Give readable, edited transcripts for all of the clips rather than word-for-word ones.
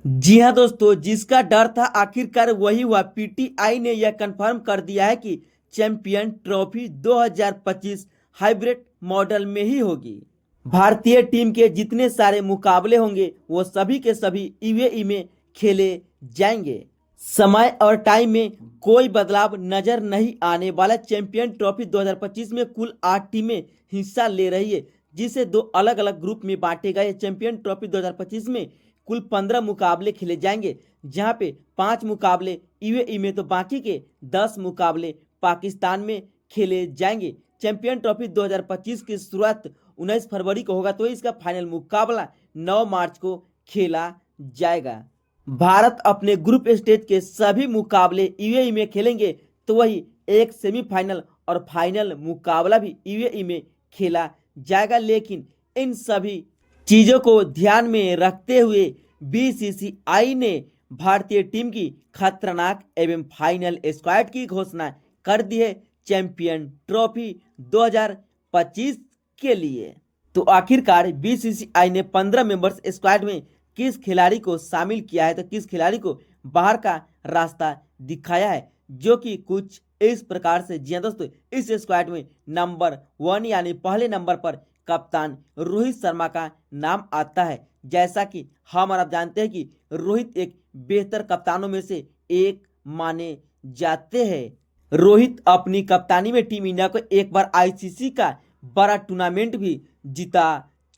जी हाँ दोस्तों, जिसका डर था आखिरकार वही हुआ। पीटीआई ने यह कंफर्म कर दिया है कि चैंपियन ट्रॉफी 2025 हाइब्रिड मॉडल में ही होगी। भारतीय टीम के जितने सारे मुकाबले होंगे वो सभी के सभी यूएई में खेले जाएंगे। समय और टाइम में कोई बदलाव नजर नहीं आने वाला। चैंपियन ट्रॉफी 2025 में कुल 8 टीमें हिस्सा ले रही है, जिसे दो अलग अलग ग्रुप में बांटे गए। चैंपियन ट्रॉफी 2025 में कुल 15 मुकाबले खेले जाएंगे, जहां पे 5 मुकाबले यूएई में तो बाकी के 10 मुकाबले पाकिस्तान में खेले जाएंगे। चैंपियन ट्रॉफी 2025 की शुरुआत 19 फरवरी को होगा, तो इसका फाइनल मुकाबला 9 मार्च को खेला जाएगा। भारत अपने ग्रुप स्टेज के सभी मुकाबले यूएई में खेलेंगे, तो वही एक सेमीफाइनल और फाइनल मुकाबला भी यूएई में खेला जाएगा। लेकिन इन सभी चीज़ों को ध्यान में रखते हुए बीसीसीआई ने भारतीय टीम की खतरनाक एवं फाइनल स्क्वाड की घोषणा कर दी है चैंपियन ट्रॉफी 2025 के लिए। तो आखिरकार बीसीसीआई ने 15 मेंबर्स स्क्वाड में किस खिलाड़ी को शामिल किया है, तो किस खिलाड़ी को बाहर का रास्ता दिखाया है, जो कि कुछ इस प्रकार से। जी हाँ दोस्तों, इस स्क्वाड में नंबर 1 यानी पहले नंबर पर कप्तान रोहित शर्मा का नाम आता है। जैसा कि हम और आप जानते हैं कि रोहित एक बेहतर कप्तानों में से एक माने जाते हैं। रोहित अपनी कप्तानी में टीम इंडिया को एक बार आईसीसी का बड़ा टूर्नामेंट भी जिता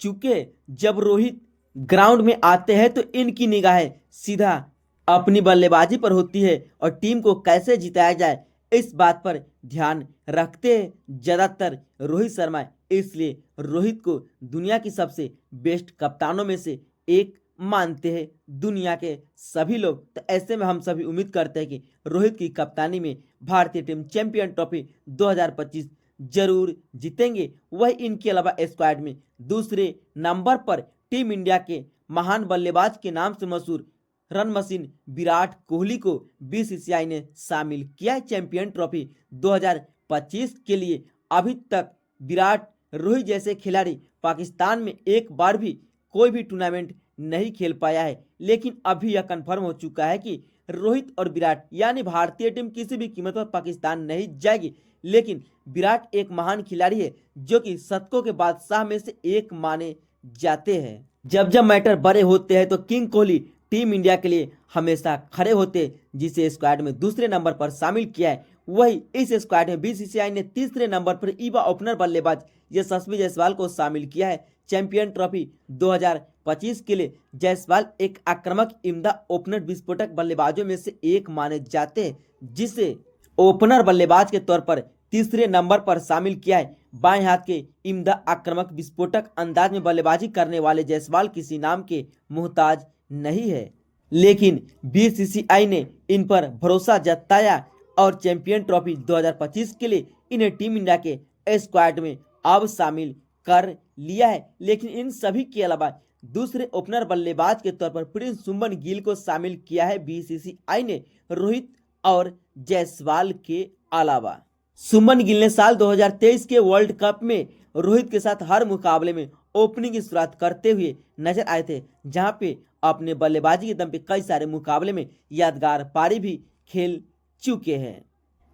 चुके। जब रोहित ग्राउंड में आते हैं तो इनकी निगाहें सीधा अपनी बल्लेबाजी पर होती है और टीम को कैसे जिताया जाए इस बात पर ध्यान रखते हैं ज़्यादातर रोहित शर्मा। इसलिए रोहित को दुनिया की सबसे बेस्ट कप्तानों में से एक मानते हैं दुनिया के सभी लोग। तो ऐसे में हम सभी उम्मीद करते हैं कि रोहित की कप्तानी में भारतीय टीम चैंपियन ट्रॉफी 2025 जरूर जीतेंगे। वही इनके अलावा स्क्वाड में दूसरे नंबर पर टीम इंडिया के महान बल्लेबाज के नाम से मशहूर रन मशीन विराट कोहली को बीसीसीआई ने शामिल किया है चैंपियन ट्रॉफी 2025 के लिए। अभी तक विराट रोहित जैसे खिलाड़ी पाकिस्तान में एक बार भी कोई भी टूर्नामेंट नहीं खेल पाया है, लेकिन अभी यह कंफर्म हो चुका है कि रोहित और विराट यानी भारतीय टीम किसी भी कीमत पर पाकिस्तान नहीं जाएगी। लेकिन विराट एक महान खिलाड़ी है जो कि शतकों के बादशाह में से एक माने जाते हैं। जब जब मैटर बड़े होते हैं तो किंग कोहली टीम इंडिया के लिए हमेशा खड़े होते, जिसे स्क्वाड में दूसरे नंबर पर शामिल किया है। वही इस स्क्वाड में बीसीसीआई ने तीसरे नंबर पर युवा ओपनर बल्लेबाज यशस्वी जायसवाल को शामिल किया है चैंपियन ट्रॉफी 2025 के लिए। जायसवाल एक आक्रामक इम्दा ओपनर विस्फोटक बल्लेबाजों में से एक माने जाते हैं, जिसे ओपनर बल्लेबाज के तौर पर तीसरे नंबर पर शामिल किया है। बाएं हाथ के इम्दा आक्रामक विस्फोटक अंदाज में बल्लेबाजी करने वाले जायसवाल किसी नाम के मोहताज नहीं है, लेकिन बीसीसीआई ने इन पर भरोसा जताया और चैंपियन ट्रॉफी 2025 के लिए इन्हें टीम इंडिया के स्क्वाड में अब शामिल कर लिया है। लेकिन इन सभी के अलावा दूसरे ओपनर बल्लेबाज के तौर पर प्रिंस सुमन गिल को शामिल किया है बीसीसीआई ने रोहित और जायसवाल के अलावा। सुमन गिल ने साल 2023 के वर्ल्ड कप में रोहित के साथ हर मुकाबले में ओपनिंग की शुरुआत करते हुए नजर आए थे, जहां पे अपने बल्लेबाजी के दम पे कई सारे मुकाबले में यादगार पारी भी खेल चुके हैं।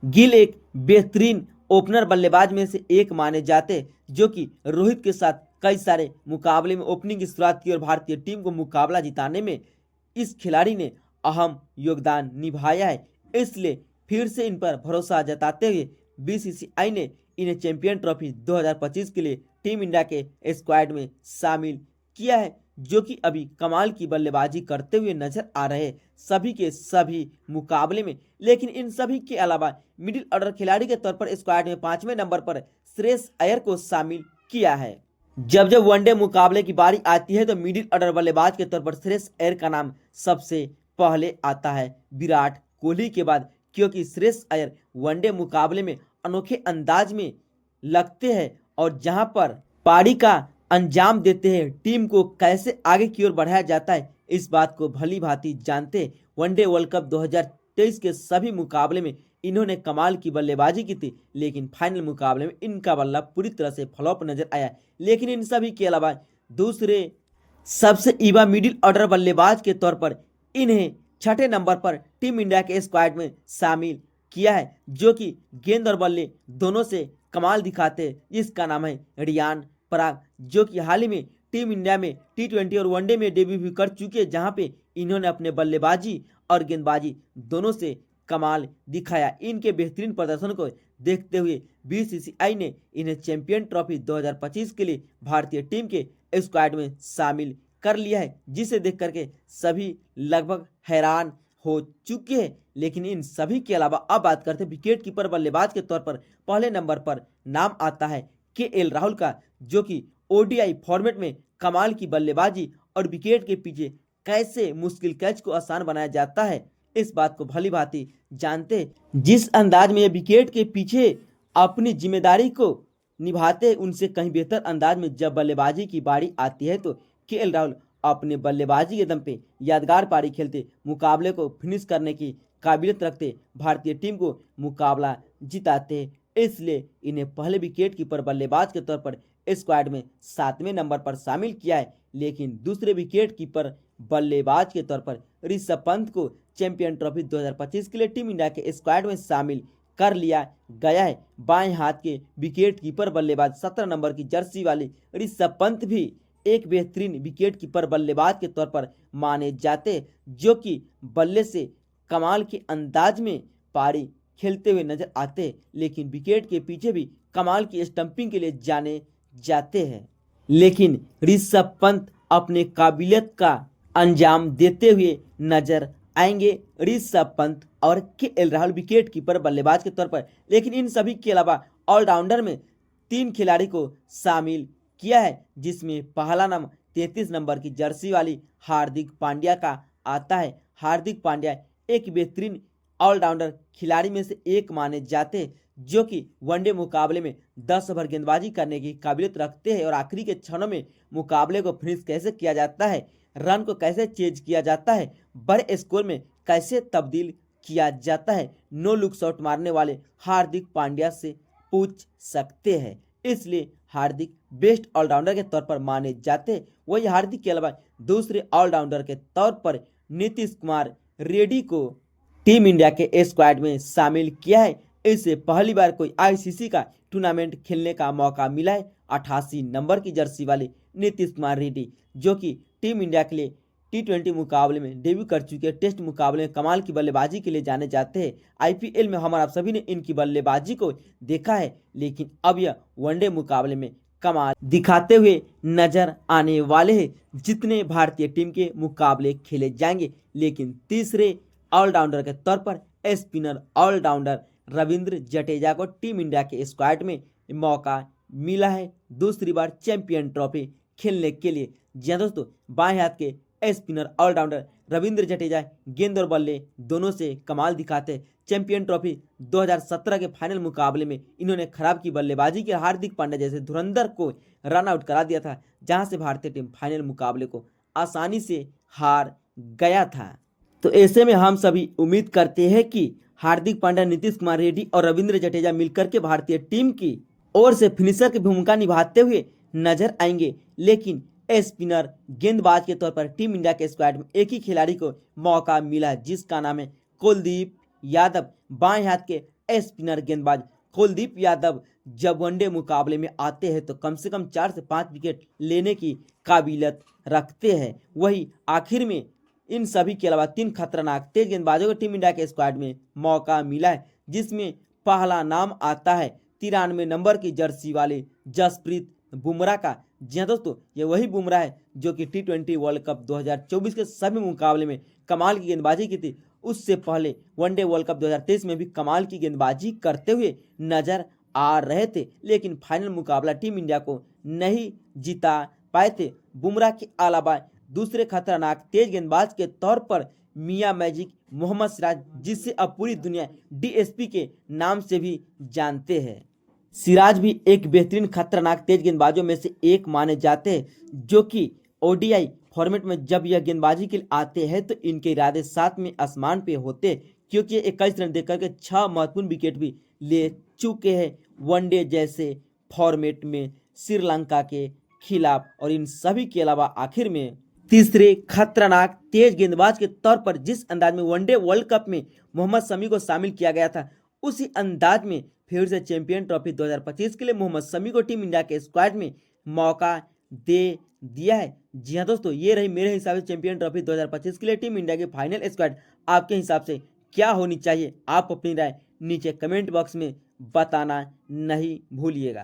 गिल एक बेहतरीन ओपनर बल्लेबाज में से एक माने जाते, जो कि रोहित के साथ कई सारे मुकाबले में ओपनिंग की शुरुआत की और भारतीय टीम को मुकाबला जिताने में इस खिलाड़ी ने अहम योगदान निभाया है। इसलिए फिर से इन पर भरोसा जताते हुए बीसीसीआई ने इन्हें चैंपियन ट्रॉफी 2025 के लिए टीम इंडिया के स्क्वाड में शामिल किया है, जो कि अभी कमाल की बल्लेबाजी करते हुए नजर आ रहे हैं सभी के सभी मुकाबले में। लेकिन इन सभी के अलावा मिडिल ऑर्डर खिलाड़ी के तौर पर स्क्वाड में 5वें नंबर पर श्रेयस अय्यर को शामिल किया है। जब जब वनडे मुकाबले की बारी आती है तो मिडिल ऑर्डर बल्लेबाज के तौर पर श्रेयस अय्यर का नाम सबसे पहले आता है विराट कोहली के बाद, क्योंकि श्रेयस अय्यर वनडे मुकाबले में अनोखे अंदाज में लगते हैं और जहां पर पारी का अंजाम देते हैं, टीम को कैसे आगे की ओर बढ़ाया जाता है इस बात को भली भांति जानते हैं। वनडे वर्ल्ड कप 2023 के सभी मुकाबले में इन्होंने कमाल की बल्लेबाजी की थी, लेकिन फाइनल मुकाबले में इनका बल्ला पूरी तरह से फ्लॉप नजर आया। लेकिन इन सभी के अलावा दूसरे सबसे युवा मिडिल ऑर्डर बल्लेबाज के तौर पर इन्हें छठे नंबर पर टीम इंडिया के स्क्वाड में शामिल किया है, जो कि गेंद और बल्ले दोनों से कमाल दिखाते हैं। इसका नाम है रियान पराग, जो कि हाल ही में टीम इंडिया में T20 और वनडे में डेब्यू भी कर चुके हैं, जहां पे इन्होंने अपने बल्लेबाजी और गेंदबाजी दोनों से कमाल दिखाया। इनके बेहतरीन प्रदर्शन को देखते हुए BCCI ने इन्हें चैंपियन ट्रॉफी 2025 के लिए भारतीय टीम के स्क्वाड में शामिल कर लिया है, जिसे देख करके सभी लगभग हैरान हो चुके हैं। लेकिन इन सभी के अलावा अब बात करते हैं विकेट कीपर बल्लेबाज के तौर पर पहले नंबर पर नाम आता है KL राहुल का, जो कि ODI फॉर्मेट में कमाल की बल्लेबाजी और विकेट के पीछे कैसे मुश्किल कैच को आसान बनाया जाता है, इस बात को भली भांति जानते हैं। जिस अंदाज में ये विकेट के पीछे अपनी जिम्मेदारी को निभाते हैं, उनसे कहीं बेहतर अंदाज में जब बल्लेबाजी की बारी आती है तो KL राहुल अपने बल्लेबाजी के दम पे यादगार पारी खेलते मुकाबले को फिनिश करने की काबिलियत रखते भारतीय टीम को मुकाबला जिताते हैं। इसलिए इन्हें पहले विकेट कीपर बल्लेबाज के तौर पर स्क्वाड में 7वें नंबर पर शामिल किया है। लेकिन दूसरे विकेट कीपर बल्लेबाज के तौर पर ऋषभ पंत को चैंपियन ट्रॉफी 2025 के लिए टीम इंडिया के स्क्वाड में शामिल कर लिया गया है। बाएं हाथ के विकेट कीपर बल्लेबाज 17 नंबर की जर्सी वाली ऋषभ पंत भी एक बेहतरीन विकेट कीपर बल्लेबाज के तौर पर माने जाते, जो कि बल्ले से कमाल के अंदाज में पारी खेलते हुए नजर आते, लेकिन विकेट के पीछे भी कमाल की स्टंपिंग के लिए जाने जाते हैं। लेकिन ऋषभ पंत अपने काबिलियत का अंजाम देते हुए नजर आएंगे, ऋषभ पंत और KL राहुल विकेट कीपर बल्लेबाज के तौर पर। लेकिन इन सभी के अलावा ऑलराउंडर में 3 खिलाड़ी को शामिल किया है, जिसमें पहला नाम 33 नंबर की जर्सी वाली हार्दिक पांड्या का आता है। हार्दिक पांड्या एक बेहतरीन ऑलराउंडर खिलाड़ी में से एक माने जाते हैं, जो कि वनडे मुकाबले में 10 ओवर गेंदबाजी करने की काबिलियत रखते हैं और आखिरी के क्षणों में मुकाबले को फिनिश कैसे किया जाता है, रन को कैसे चेज किया जाता है, बड़े स्कोर में कैसे तब्दील किया जाता है, नो लुक शॉट मारने वाले हार्दिक पांड्या से पूछ सकते हैं। इसलिए हार्दिक बेस्ट ऑलराउंडर के तौर पर माने जाते हैं। वही हार्दिक के अलावा दूसरे ऑलराउंडर के तौर पर नीतीश कुमार रेड्डी को टीम इंडिया के स्क्वाड में शामिल किया है। इससे पहली बार कोई ICC का टूर्नामेंट खेलने का मौका मिला है। 88 नंबर की जर्सी वाले नीतीश कुमार रेड्डी, जो कि टीम इंडिया के लिए T20 मुकाबले में डेब्यू कर चुके हैं, टेस्ट मुकाबले में कमाल की बल्लेबाजी के लिए जाने जाते हैं। IPL में हम आप सभी ने इनकी बल्लेबाजी को देखा है, लेकिन अब यह वनडे मुकाबले में कमाल दिखाते हुए नजर आने वाले हैं, जितने भारतीय टीम के मुकाबले खेले जाएंगे। लेकिन तीसरे ऑलराउंडर के तौर पर स्पिनर ऑलराउंडर रविंद्र जडेजा को टीम इंडिया के स्क्वाड में मौका मिला है दूसरी बार चैंपियन ट्रॉफी खेलने के लिए। जी हाँ दोस्तों, बाएं हाथ के स्पिनर ऑलराउंडर रविंद्र जडेजा गेंद और बल्ले दोनों से कमाल दिखाते। चैंपियन ट्रॉफी 2017 के फाइनल मुकाबले में इन्होंने खराब की बल्लेबाजी के हार्दिक पांड्या जैसे धुरंधर को रन आउट करा दिया था, जहां से भारतीय टीम फाइनल मुकाबले को आसानी से हार गया था। तो ऐसे में हम सभी उम्मीद करते हैं कि हार्दिक पांड्या, नीतीश कुमार रेड्डी और रविंद्र जडेजा मिलकर के भारतीय टीम की ओर से फिनिशर की भूमिका निभाते हुए नजर आएंगे। लेकिन स्पिनर गेंदबाज के तौर पर टीम इंडिया के स्क्वाड में एक ही खिलाड़ी को मौका मिला, जिसका नाम है कुलदीप यादव। बाएं हाथ के स्पिनर गेंदबाज कुलदीप यादव जब वनडे मुकाबले में आते हैं तो कम से कम 4 से 5 विकेट लेने की काबिलियत रखते हैं। वही आखिर में इन सभी के अलावा 3 खतरनाक तेज गेंदबाजों को टीम इंडिया के स्क्वाड में मौका मिला है, जिसमें पहला नाम आता है 93 नंबर की जर्सी वाले जसप्रीत बुमराह का। जी हाँ दोस्तों, ये वही बुमराह है जो कि T20 वर्ल्ड कप 2024 के सभी मुकाबले में कमाल की गेंदबाजी की थी। उससे पहले वनडे वर्ल्ड कप 2023 में भी कमाल की गेंदबाजी करते हुए नजर आ रहे थे, लेकिन फाइनल मुकाबला टीम इंडिया को नहीं जिता पाए थे। बुमराह के अलावा दूसरे खतरनाक तेज गेंदबाज के तौर पर मियां मैजिक मोहम्मद सिराज, जिसे अब पूरी दुनिया DSP के नाम से भी जानते हैं। सिराज भी एक बेहतरीन खतरनाक तेज गेंदबाजों में से एक माने जाते हैं, जो कि ODI फॉर्मेट में जब यह गेंदबाजी के लिए आते हैं तो इनके इरादे साथ में आसमान पे होते हैं, क्योंकि 21 रन देकर के 6 महत्वपूर्ण विकेट भी ले चुके हैं वनडे जैसे फॉर्मेट में श्रीलंका के खिलाफ। और इन सभी के अलावा आखिर में तीसरे खतरनाक तेज गेंदबाज के तौर पर जिस अंदाज में वनडे वर्ल्ड कप में मोहम्मद शमी को शामिल किया गया था, उसी अंदाज में फिर से चैंपियन ट्रॉफी 2025 के लिए मोहम्मद शमी को टीम इंडिया के स्क्वाड में मौका दे दिया है। जी हाँ दोस्तों, ये रही मेरे हिसाब से चैंपियन ट्रॉफी 2025 के लिए टीम इंडिया की फाइनल स्क्वाड। आपके हिसाब से क्या होनी चाहिए? आप अपनी राय नीचे कमेंट बॉक्स में बताना नहीं भूलिएगा।